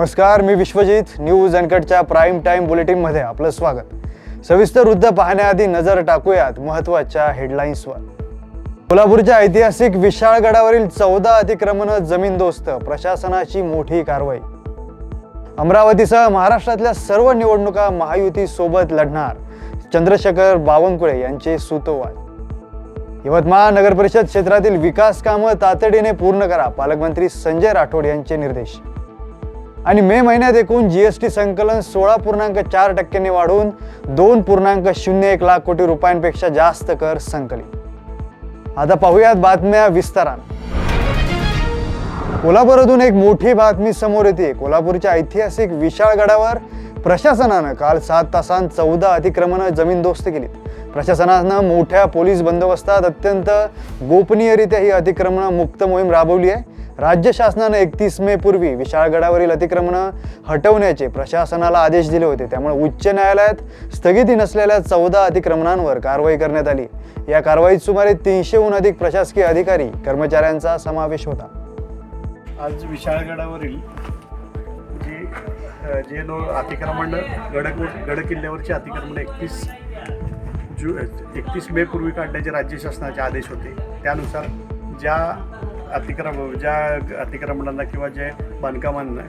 नमस्कार, मी Vishwajit. News अनकटच्या prime time बुलेटिनमध्ये आपलं स्वागत. सविस्तर वृत्त पाहण्याआधी नजर टाकूयात महत्त्वाच्या हेडलाईन्सवर. कोल्हापूरच्या ऐतिहासिक विशाळगडावरील 14 अतिक्रमण जमीनदोस्त, प्रशासनाची मोठी कारवाई. अमरावतीसह महाराष्ट्रातल्या सर्व निवडणुका महायुती सोबत लढणार, चंद्रशेखर बावनकुळे यांचे सूतोवाच. यवतमाळ नगर परिषद क्षेत्रातील विकास कामं तातडीने पूर्ण करा, पालकमंत्री संजय राठोड यांचे निर्देश. आणि मे महिन्यात एकूण जीएसटी संकलन 16.4% वाढून 2.01 लाख कोटी रुपयांपेक्षा जास्त कर संकलित. आता पाहूयात बातम्या विस्ताराने. कोल्हापुरातून एक मोठी बातमी समोर येते. कोल्हापूरच्या ऐतिहासिक विशाळगडावर प्रशासनानं काल 7 तासांत 14 अतिक्रमण जमीनदोस्त केलीत. प्रशासनानं मोठ्या पोलीस बंदोबस्तात अत्यंत गोपनीयरित्या ही अतिक्रमण मुक्त मोहीम राबवली आहे. राज्य शासनानं 31 मे पूर्वी विशाळगडावरील अतिक्रमण हटवण्याचे प्रशासनाला आदेश दिले होते. त्यामुळे उच्च न्यायालयात स्थगिती नसलेल्या 14 अतिक्रमणांवर कारवाई करण्यात आली. या कारवाईत सुमारे 300हून अधिक प्रशासकीय अधिकारी कर्मचाऱ्यांचा समावेश होता. आज विशाळगडावरील जे अतिक्रमण गड किल्ल्यावरचे अतिक्रमण 31 मे पूर्वी काढण्याचे राज्य शासनाचे आदेश होते. त्यानुसार ज्या अतिक्रमणांना किंवा जे बांधकामांना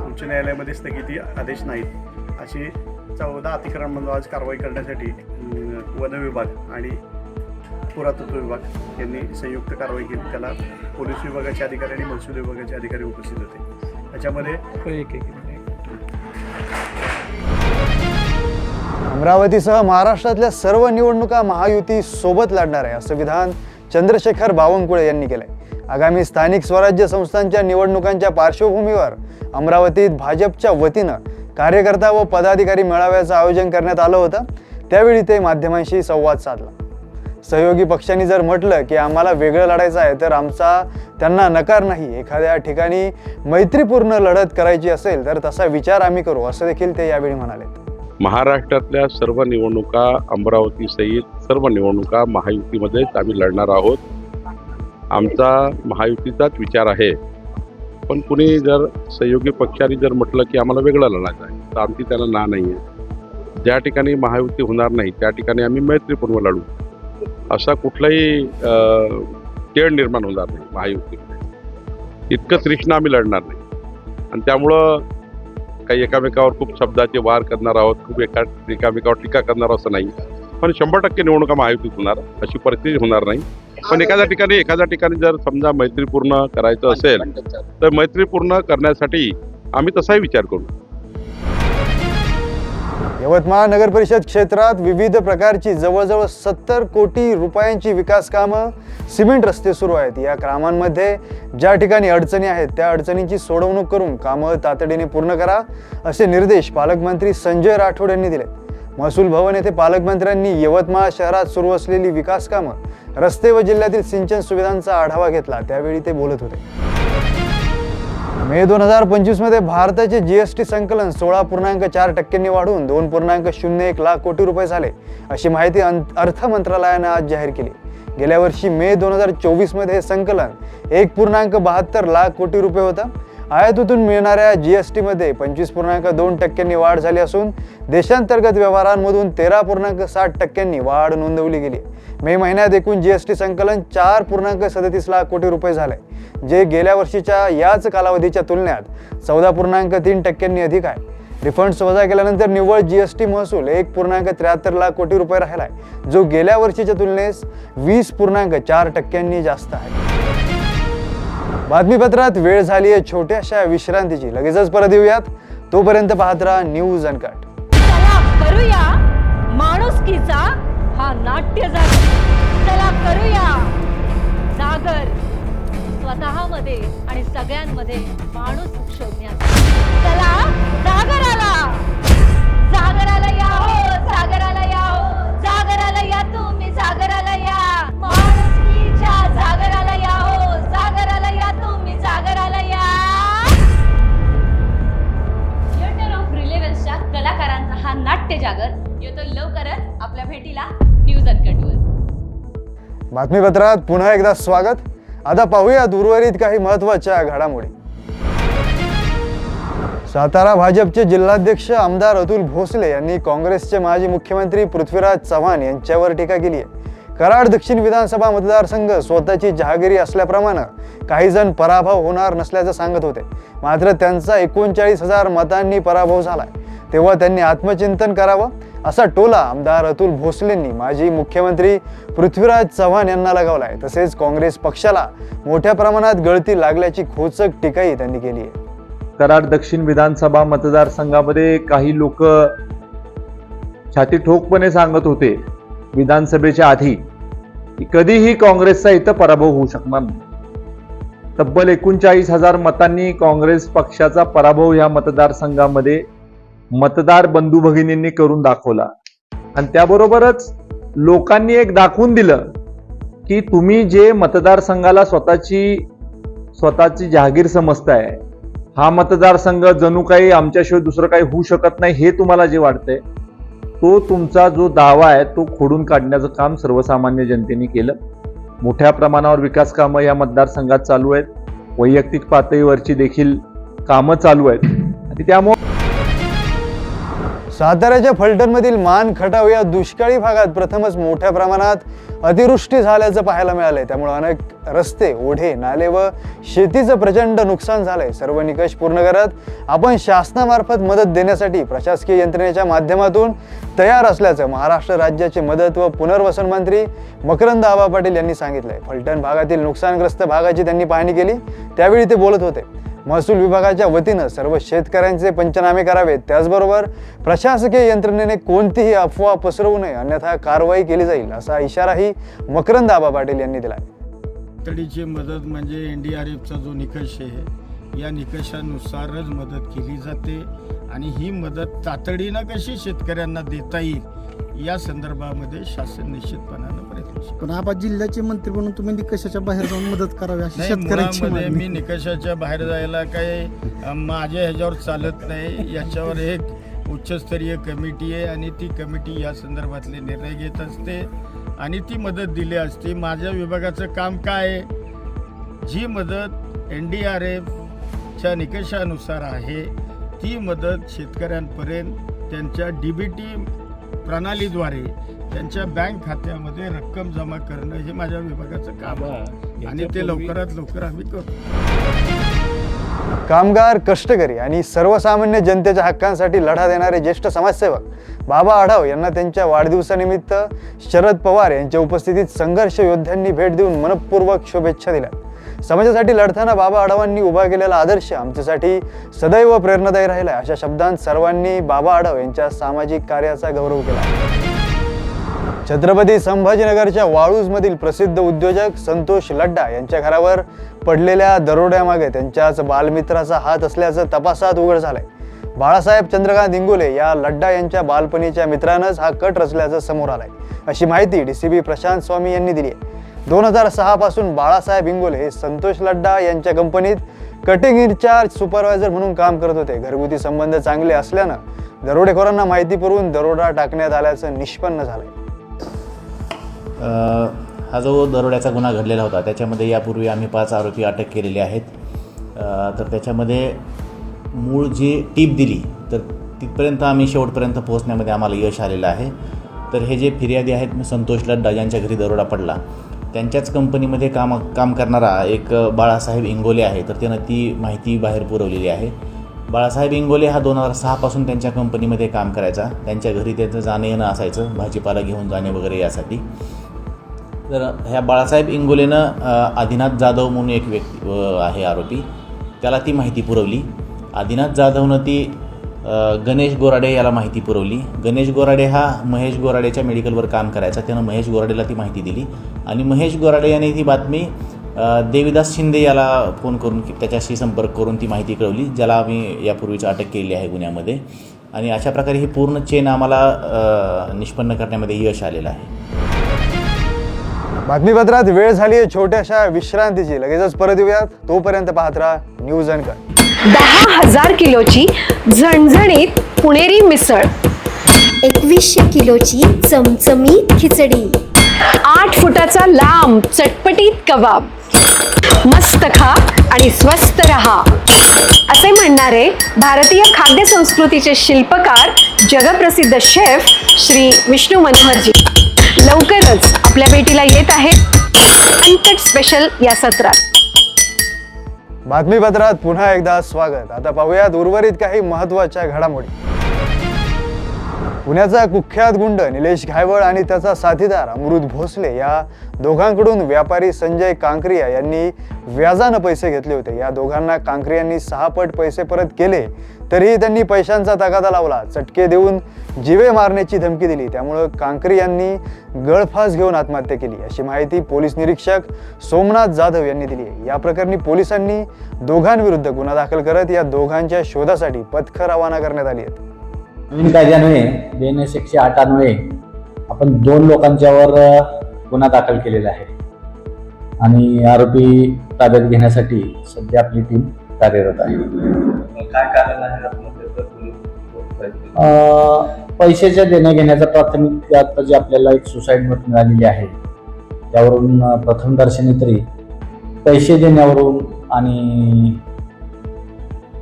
उच्च न्यायालयामध्ये स्थगिती आदेश नाहीत अशी 14 अतिक्रमणांवर आज कारवाई करण्यासाठी वन विभाग आणि पुरातत्व विभाग यांनी संयुक्त कारवाई केली. त्याला पोलीस विभागाचे अधिकारी आणि महसूल विभागाचे अधिकारी उपस्थित होते. त्याच्यामध्ये अमरावतीसह महाराष्ट्रातल्या सर्व निवडणुका महायुती सोबत लढणार आहे, असं विधान चंद्रशेखर बावनकुळे यांनी केलंय. आगामी स्थानिक स्वराज्य संस्थांच्या निवडणुकांच्या पार्श्वभूमीवर अमरावतीत भाजपच्या वतीनं कार्यकर्ता व पदाधिकारी मेळाव्याचं आयोजन करण्यात आलं होतं. त्यावेळी ते माध्यमांशी संवाद साधला. सहयोगी पक्षांनी जर म्हटलं की आम्हाला वेगळं लढायचं आहे तर आमचा त्यांना नकार नाही. एखाद्या ठिकाणी मैत्रीपूर्ण लढत करायची असेल तर तसा विचार आम्ही करू, असं देखील ते यावेळी म्हणाले. महाराष्ट्रातल्या सर्व निवडणुका, अमरावतीसहित सर्व निवडणुका महायुतीमध्येच आम्ही लढणार आहोत. आमचा महायुतीचाच विचार आहे. पण कुणी जर सहयोगी पक्षाने जर म्हटलं की आम्हाला वेगळं लढायचं आहे तर आमची त्यांना ना नाही आहे. ज्या ठिकाणी महायुती होणार नाही त्या ठिकाणी आम्ही मैत्रीपूर्ण लढू, असा कुठलाही तेढ निर्माण होणार नाही महायुतीमध्ये. इतकं तृष्ण आम्ही लढणार नाही. आणि त्यामुळं काही एकामेकावर खूप शब्दाचे वार करणार आहोत, खूप एकामेकावर टीका करणार असं नाही. पण 100% निवडणुका महायुतीत होणार अशी परिस्थिती होणार नाही. पण एखाद्या ठिकाणी जर समजा मैत्रीपूर्ण करायचं असेल तर मैत्रीपूर्ण करण्यासाठी आम्ही तसाही विचार करू. यवतमाळ नगर परिषद क्षेत्रात विविध प्रकारची जवळजवळ 70 कोटी रुपयांची विकास कामं, सिमेंट रस्ते सुरू आहेत. या कामांमध्ये ज्या ठिकाणी अडचणी आहेत त्या अडचणींची सोडवणूक करून कामं तातडीने पूर्ण करा, असे निर्देश पालकमंत्री संजय राठोड यांनी दिले. महसूल भवन येथे पालकमंत्र्यांनी यवतमाळ शहरात सुरू असलेली विकास कामं, रस्ते व जिल्ह्यातील सिंचन सुविधांचा आढावा घेतला. त्यावेळी ते बोलत होते. मे 2025 मध्ये भारताचे जीएसटी संकलन 16.4% वाढून 2.01 लाख कोटी रुपये झाले, अशी माहिती अर्थ मंत्रालयानं आज जाहीर केली. गेल्या वर्षी मे 2024 मध्ये हे संकलन 1.72 लाख कोटी रुपये होतं. आयातीतून मिळणाऱ्या जीएसटीमध्ये 25.2% वाढ झाली असून देशांतर्गत व्यवहारांमधून 13.60% वाढ नोंदवली गेली. मे महिन्यात एकूण जीएसटी संकलन 4.37 लाख कोटी रुपये झाले, जे गेल्या वर्षीच्या याच कालावधीच्या तुलनेत 14.3% अधिक आहे. रिफंड्स वजा केल्यानंतर निव्वळ जीएसटी महसूल 1.73 लाख कोटी रुपये राहिलाय, जो गेल्या वर्षीच्या तुलनेत 20.4% जास्त आहे. बातमीपत्रात वेळ झाली आहे छोट्याशा विश्रांतीची. लगेचच परत येऊयात. तोपर्यंत पाहत राहा न्यूज अनकट. चला करूया माणुसकीचा हा नाट्य जागर. चला करूया जागर स्वतःमध्ये आणि सगळ्यांमध्ये माणूस शोधण्याचा. चला जागराला या हो, जागराला या हो, जागराला या तुम्ही, जागराला या. माणुसकीच्या जागराला या हो, जागराला या तुम्ही, जागराला या. थिएटर ऑफ रिलेव्हन्सच्या कलाकारांचा हा नाट्य जागर येतो लवकरच आपल्या भेटीला न्यूज अनकटवर. बातमीपत्रात पुन्हा एकदा स्वागत. आता पाहूया उर्वरित काही महत्त्वाच्या घडामोडी. सातारा भाजपचे जिल्हाध्यक्ष आमदार अतुल भोसले यांनी काँग्रेसचे माजी मुख्यमंत्री पृथ्वीराज चव्हाण यांच्यावर टीका केली आहे. कराड दक्षिण विधानसभा मतदारसंघ स्वतःची जहागिरी असल्याप्रमाणे काही जण पराभव होणार नसल्याचं सांगत होते, मात्र त्यांचा 39,000 मतांनी पराभव झालाय. तेव्हा त्यांनी आत्मचिंतन करावं असा टोला आमदार अतुल भोसलेंनी माजी मुख्यमंत्री पृथ्वीराज चव्हाण यांना लगावलाय. तसेच काँग्रेस पक्षाला मोठ्या प्रमाणात गळती लागल्याची खोचक टीकाही त्यांनी केली आहे. कराड दक्षिण विधानसभा मतदारसंघामध्ये काही लोक छाती ठोकपणे सांगत होते विधानसभेच्या आधी की कधीही काँग्रेसचा इथं पराभव होऊ शकणार नाही. तब्बल 39,000 मतांनी काँग्रेस पक्षाचा पराभव या मतदारसंघामध्ये मतदार बंधू भगिनींनी करून दाखवला. आणि त्याबरोबरच लोकांनी एक दाखवून दिलं की तुम्ही जे मतदारसंघाला स्वतःची जहागीर समजताय, हा मतदारसंघ जणू काही आमच्याशिवाय दुसरं काही होऊ शकत नाही हे तुम्हाला जे वाटतंय, तो तुमचा जो दावा आहे तो खोडून काढण्याचं काम सर्वसामान्य जनतेने केलं. मोठ्या प्रमाणावर विकास कामं या मतदारसंघात चालू आहेत. वैयक्तिक पातळीवरची देखील कामं चालू आहेत. आणि त्यामुळे साताऱ्याच्या फलटणमधील मान खटाव या दुष्काळी भागात प्रथमच मोठ्या प्रमाणात अतिवृष्टी झाल्याचं पाहायला मिळालंय. त्यामुळे अनेक रस्ते, ओढे, नाले व शेतीचं प्रचंड नुकसान झालंय. सर्व निकष पूर्ण करत आपण शासनामार्फत मदत देण्यासाठी प्रशासकीय यंत्रणेच्या माध्यमातून तयार असल्याचं महाराष्ट्र राज्याचे मदत व पुनर्वसन मंत्री मकरंद आबा पाटील यांनी सांगितलंय. फलटण भागातील नुकसानग्रस्त भागाची त्यांनी पाहणी केली, त्यावेळी ते बोलत होते. महसूल विभागाच्या वतीनं सर्व शेतकऱ्यांचे पंचनामे करावेत, त्याचबरोबर प्रशासकीय यंत्रणेने कोणतीही अफवा पसरवू नये, अन्यथा कारवाई केली जाईल असा इशाराही मकरंद आबा पाटील यांनी दिलाय. तातडीची मदत म्हणजे NDRFचा जो निकष आहे या निकषानुसारच मदत केली जाते आणि ही मदत तातडीनं कशी शेतकऱ्यांना देता येईल या संदर्भामध्ये शासन निश्चितपणानं प्रयत्नशील. पण आपण जिल्ह्याचे मंत्री म्हणून तुम्ही निकषाच्या बाहेर जाऊन मदत करावी अशी नाही, शेतकऱ्यांची मुळामध्ये मागणी. मी निकषाच्या बाहेर जायला काही माझ्या ह्याच्यावर चालत नाही. याच्यावर एक उच्चस्तरीय कमिटी आहे आणि ती कमिटी या संदर्भातले निर्णय घेत असते आणि ती मदत दिली असते. माझ्या विभागाचं काम काय आहे, जी मदत NDRFच्या निकषानुसार आहे ती मदत शेतकऱ्यांपर्यंत त्यांच्या DBT प्रणालीद्वारे त्यांच्या बँक खात्यामध्ये रक्कम जमा करणं हे माझ्या विभागाचं काम आहे आणि ते लवकरात लवकर आम्ही करू. कामगार, कष्टकरी आणि सर्वसामान्य जनतेच्या हक्कांसाठी लढा देणारे ज्येष्ठ समाजसेवक बाबा आढाव यांना त्यांच्या वाढदिवसानिमित्त शरद पवार यांच्या उपस्थितीत संघर्ष योद्ध्यांनी भेट देऊन मनपूर्वक शुभेच्छा दिल्या. समाजासाठी लढताना बाबा आढावांनी उभा केलेला आदर्श आमच्यासाठी सदैव प्रेरणादायी राहिला. अशा शब्दांत सर्वांनी बाबा आढाव यांच्या सामाजिक कार्याचा गौरव केला. छत्रपती संभाजीनगरच्या वाळूजमधील प्रसिद्ध उद्योजक संतोष लड्डा यांच्या घरावर पडलेल्या दरोड्यामागे त्यांच्याच बालमित्राचा हात असल्याचं तपासात उघड झालंय. बाळासाहेब चंद्रकांत इंगोले या लड्डा यांच्या बालपणीच्या मित्रानंच हा कट रचल्याचं समोर आलंय, अशी माहिती DCP प्रशांत स्वामी यांनी दिली आहे. 2006 पासून बाळासाहेब इंगोले हे संतोष लड्डा यांच्या कंपनीत कटिंग इन्चार्ज सुपरवायझर म्हणून काम करत होते. घरगुती संबंध चांगले असल्यानं दरोडेखोरांना माहिती पुरवून दरोडा टाकण्यात आल्याचं निष्पन्न झालंय. हा जो दरोड्याचा गुन्हा घडलेला होता त्याच्यामध्ये यापूर्वी आम्ही 5 आरोपी अटक केलेले आहेत. तर त्याच्यामध्ये मूळ जी टीप दिली तर तिथपर्यंत आम्ही शेवटपर्यंत पोहोचण्यामध्ये आम्हाला यश आलेलं आहे. तर हे जे फिर्यादी आहेत संतोष लड्डा ज्यांच्या घरी दरोडा पडला त्यांच्याच कंपनीमध्ये काम करणारा एक बाळासाहेब इंगोले आहे. तर त्यानं ती माहिती बाहेर पुरवलेली आहे. बाळासाहेब इंगोले हा 2006 पासून त्यांच्या कंपनीमध्ये काम करायचा. त्यांच्या घरी त्यांचं जाणं येणं असायचं, भाजीपाला घेऊन जाणे वगैरे यासाठी. तर ह्या बाळासाहेब इंगोलेनं आदिनाथ जाधव म्हणून एक व्यक्ती आहे आरोपी, त्याला ती माहिती पुरवली. आदिनाथ जाधवनं ती गणेश गोराडे याला माहिती पुरवली. गणेश गोराडे हा महेश गोराडेच्या मेडिकलवर काम करायचा. त्यानं महेश गोराडेला ती माहिती दिली आणि महेश गोराडे याने ती बातमी देवीदास शिंदे याला फोन करून त्याच्याशी संपर्क करून ती माहिती कळवली, ज्याला आम्ही यापूर्वीच अटक केली आहे गुन्ह्यामध्ये. आणि अशा प्रकारे ही पूर्ण चेन आम्हाला निष्पन्न करण्यामध्ये यश आलेलं आहे. बातमीपत्रात वेळ झाली आहे छोट्याशा विश्रांतीची. लगेचच परत येऊयात. तोपर्यंत पाहत राहा न्यूज अनकट. 10,000 किलोची झणझणीत पुणेरी मिसळ, 2100 किलोची चमचमीत खिचडी, 8 फुटाचा लांब चटपटीत कबाब, मस्त खा आणि स्वस्त रहा असे म्हणणारे भारतीय खाद्य संस्कृतीचे शिल्पकार जगप्रसिद्ध शेफ श्री विष्णू मनोहरजी लवकरच आपल्या भेटीला येत आहेत अनकट स्पेशल या सत्रात. बातमीपत्रात पुन्हा एकदा स्वागत. आता पाहूयात उर्वरित काही महत्त्वाच्या घडामोडी. पुण्याचा कुख्यात गुंड निलेश घायवळ आणि त्याचा साथीदार अमृत भोसले या दोघांकडून व्यापारी संजय कांकरिया यांनी व्याजानं पैसे घेतले होते. या दोघांना कांकरियांनी 6 पट पैसे परत केले तरीही त्यांनी पैशांचा तगादा लावला. चटके देऊन जीवे मारण्याची धमकी दिली. त्यामुळं कांकरियांनी गळफास घेऊन आत्महत्या केली अशी माहिती पोलीस निरीक्षक सोमनाथ जाधव यांनी दिली आहे. या प्रकरणी पोलिसांनी दोघांविरुद्ध गुन्हा दाखल करत या दोघांच्या शोधासाठी पथकं रवाना करण्यात आली आहेत. नवीन कायद्यान्वये BNS 108 अन्वये आपण 2 लोकांच्यावर गुन्हा दाखल केलेला आहे आणि आरोपी ताब्यात घेण्यासाठी सध्या आपली टीम कार्यरत आहे. काय कारण आहे पैशाच्या देण्या घेण्याचा प्राथमिक आता जे आपल्याला एक सुसाईड नोट मिळालेली आहे त्यावरून प्रथमदर्शनी तरी पैसे देण्यावरून आणि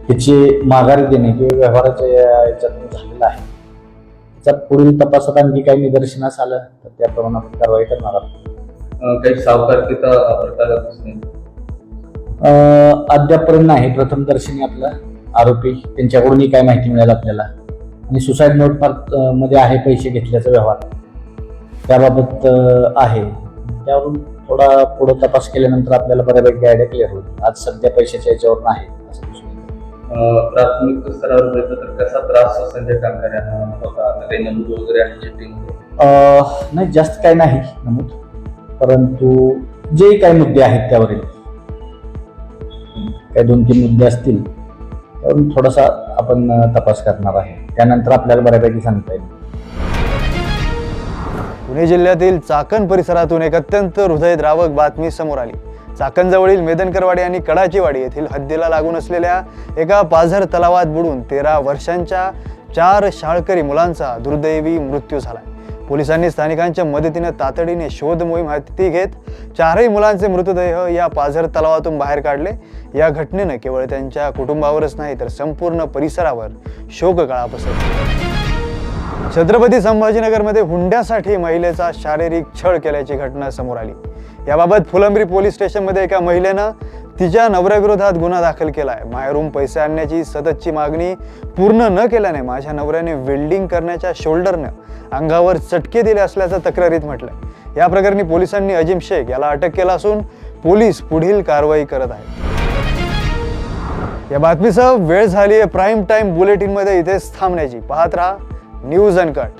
त्याची माघारी देणे किंवा व्यवहाराच्या याच्यातून झालेला आहे. त्याचा पुढील तपासात आणखी काही निदर्शनास आलं तर त्याप्रमाणे आपण कारवाई करणार आहोत. काही सावकारकीचा प्रकार अद्यापर्यंत नाही. प्रथमदर्शनी आपला आरोपी त्यांच्याकडूनही काय माहिती मिळेल आपल्याला आणि सुसाईड नोट मध्ये आहे पैसे घेतल्याचा व्यवहार त्याबाबत आहे. त्यावरून थोडा पुढे तपास केल्यानंतर आपल्याला बऱ्यापैकी आयडिया क्लिअर होईल. आज सध्या पैशाच्या याच्यावर नाही असं दिसून येतं. प्राथमिक स्तरावर बघितलं तर कसा त्रास संजय कांकरियांना होता? आता काही नमूद वगैरे आहे चिठ्ठीमध्ये? नाही जास्त काही नाही नमूद, परंतु जे काही मुद्दे आहेत त्यावरील काही 2-3 मुद्दे असतील त्यावरून थोडासा आपण तपास करणार आहे. त्यानंतर आपल्याला बऱ्यापैकी सांगता येईल. पुणे जिल्ह्यातील चाकण परिसरातून एक अत्यंत हृदयद्रावक बातमी समोर आली. चाकणजवळील मेदनकरवाडी आणि कडाचीवाडी येथील हद्दीला लागून असलेल्या एका पाझर तलावात बुडून 13 वर्षांच्या 4 शाळकरी मुलांचा दुर्दैवी मृत्यू झाला. पोलिसांनी स्थानिकांच्या मदतीने तातडीने शोध मोहीम हाती घेत 4ही मुलांचे मृतदेह या पाझर तलावातून बाहेर काढले. या घटनेनं केवळ त्यांच्या कुटुंबावरच नाही तर संपूर्ण परिसरावर शोककळा पसरली. छत्रपती संभाजीनगरमध्ये हुंड्यासाठी महिलेचा शारीरिक छळ केल्याची घटना समोर आली. याबाबत फुलंब्री पोलीस स्टेशनमध्ये एका महिलेनं तिच्या नवऱ्याविरोधात गुन्हा दाखल केला आहे. माहेरून पैसे आणण्याची सततची मागणी पूर्ण न केल्याने माझ्या नवऱ्याने वेल्डिंग करण्याच्या शोल्डरनं अंगावर चटके दिले असल्याचं तक्रारीत म्हटलंय. या प्रकरणी पोलिसांनी अजिम शेख याला अटक केला असून पोलीस पुढील कारवाई करत आहेत. या बातमीसह वेळ झाली आहे प्राईम टाइम बुलेटिनमध्ये इथेच थांबण्याची. पाहत राहा न्यूज अनकट.